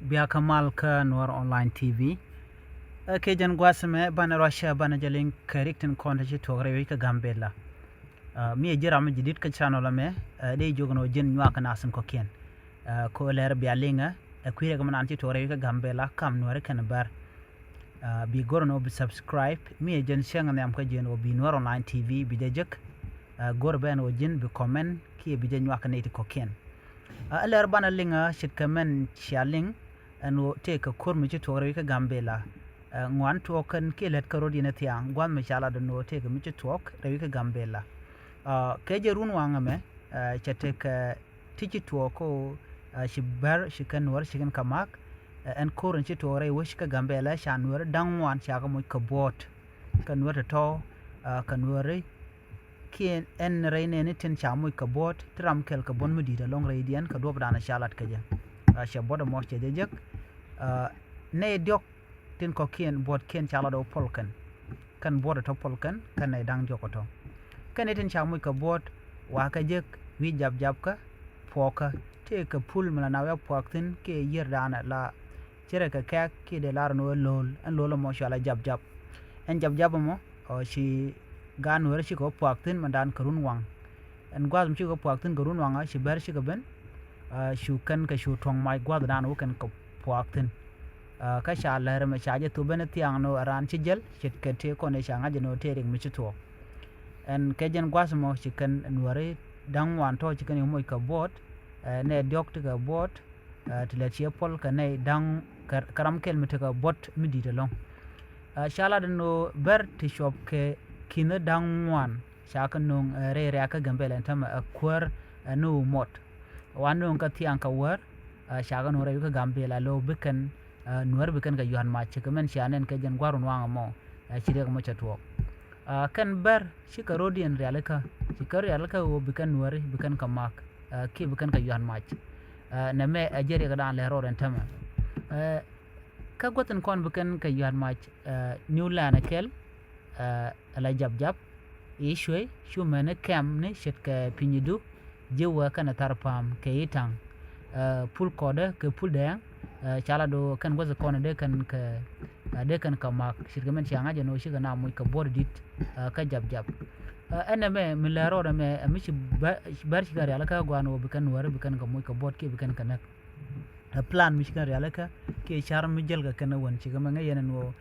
Bia Kamal ka Noir Online TV. Ke jan gwasme bana Russia bana jalin kariktin konta ci togre wi ka Gambela. Mi jira ma jidit ka channel me de jogno jin nywa ka nasin ko ken. Ko ler bia linga kwire ga manan ci togre wi ka Gambela kam Noir kan bar. Bi gorno bi subscribe mi jan shenga ne am ka jeno bi Noir Online TV bi de jek gor ben o jin bi comment ki bi de nywa ka ne ko ken. Ler bana linga shit kamen shaling and take a cormi to Torika Gambela. One token killet Carodina Tiang, one Machala the no take a mitch talk, Revika Gambela. Kaja Runwangame, she take a teach it to a co, she bear, she can work, she can come back, and current to a wishka Gambela, shan were down one shagamuka bot, can were at all, can worry. Kien en rain anything chamuka bot, tram kelka bon medita long radian, kadobana shalat kaja. She bought a moisture de jek. Ne diok tin ko kien bot ken chala do polken kan bot to polken kan ne dang jokoto kan etin chamu ka bot wa ka jek wi jab ka poka te ka pul mala na wa poktin ke yer dana la chere ka ki de lar no lol an lolo mo shala jab en jab mo o shi gan wer shi ko poktin mandan karun wang en gwazum shi ko poktin karun wang shi ber shi ka ben shu kan ka shu tong mai gwad dan wo kan ko poktin ka shala ma chaje to ben tiang no ran ci jel chit ke te ko ne changa jeno te ring mi to en ke jen gwasmo chicken nuare dang wan to chicken mo ka bot ne diok te ka bot te le chi pol ka ne dang karam kel mi te ka bot mi di de long shala de no ber ti shop ke kine dang wan chaka nong re ka gambele tam akwar no mot wan no ka tiang ka war chaka no re ka gambela lo beken nuar bikan ka yuhan ma chikamen shanen ka jan gwarun wanga mo chire ka mocha tuok kan bar shika rodian realaka shikar realaka wo bikan nuar bikan ka mak ki bikan ka yuhan ma na me ajeri ka dan lero ren tama ka goten kon bikan ka yuhan ma new lana kel ala jab ishwe shumene kam ne shit ka pinyidu jewa kana tarpam ke itang pul kode ke pul dang chala do kan goza kona de kan ka mak shirgamen changa jeno shiga na muy ka bordit ka jab eneme milero me mishi bar shigari alaka gwano bikan ware bikan ka muy ka bord ke bikan ka nak plan mishi kan realaka ke char mi jelga kana won shigamen yenen wo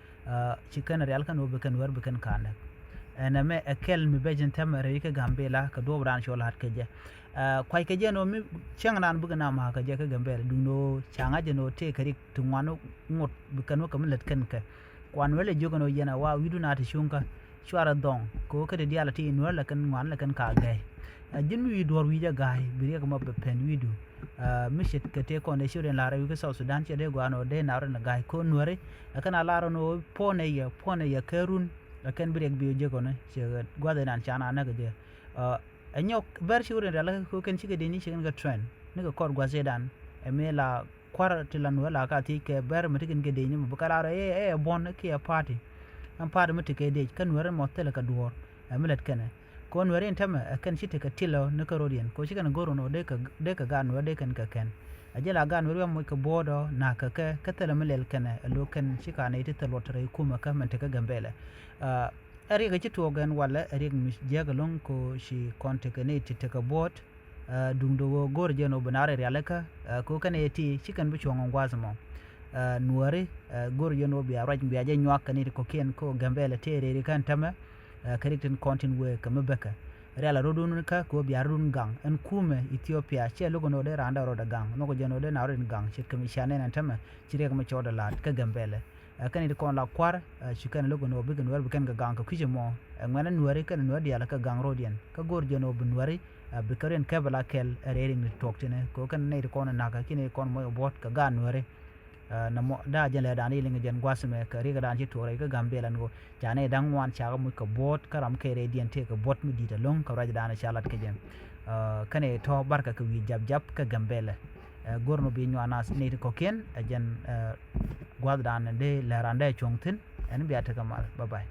chikan realaka no bikan war bikan ka nak eneme akel mi bejen tamare ka gambela ka dobran shola hat keje kwai ke jeno mi changnan buga na ma ka je ka gambel duno changa jeno te kari tungwano ngot bukano kam let kan ka kwan wele jogano yena wa widu na ta shunka shwara dong ko ka de diala ti no la kan ngwan la kan ka gai jin wi dor wi ja gai bi ka ma pen widu mi shit ka te ko ne shuren la rawi ka South Sudan che de gwano de na ran gai ko nuore kana la ro no pone ya karun kan bi bi je ko ne che gwada nan chana na ga je anyok ber shure dala ko ken chike deni chiken ga trend ne ko kor gwazedan emela kwar tilan wala ka ti ke ber mitikin ke deni bukala re bon ke party am party mitike de kan were motel ka duor emelet kene ko were intama kan chite ka tilo ne ko rodien ko chiken goro no de ka gan wede kan ka ken ajela gan were mo ka bodo na ka tele melel kene lo kan chikane ti telo tre kuma ka mente ka gambele ari ga ci togan wala ari mis jagalon ko shi konte kane ti taka bot dungdo gor jeno banare realaka ko kane ti chikan bu chongon gwazmo nuare gor jeno bi araj bi aje nyak kane ko ken ko gambele tere kan tama karikten content we kama beka reala rodun ka ko bi arun gang en kume Ethiopia che logo no de randa roda gang no ko jeno de narin gang chit kami shane nan tama chire kama choda lat ka gambele kan ide kon la kwar chikan logo no bigan wer bikan ga gang ka kujemo ngana nuare kan nuare diala ka gang rodian ka gor jeno bunwari bikaren kabala kel reading ni toktene ko kan ne kon na ka kine kon mo bot ka gan nuare na mo da jele da ni linga jen gwasme ka riga dan ci tore ka gambela ngo jane dan wan cha mu ka bot karam ke radian te ka bot mi dita long ka raja dana chalat ke jem kane to barka ka wi jab ka gambela gorno bi nyana ne ko ken ajen gwadran de lerande chongtin en biata kamal bye bye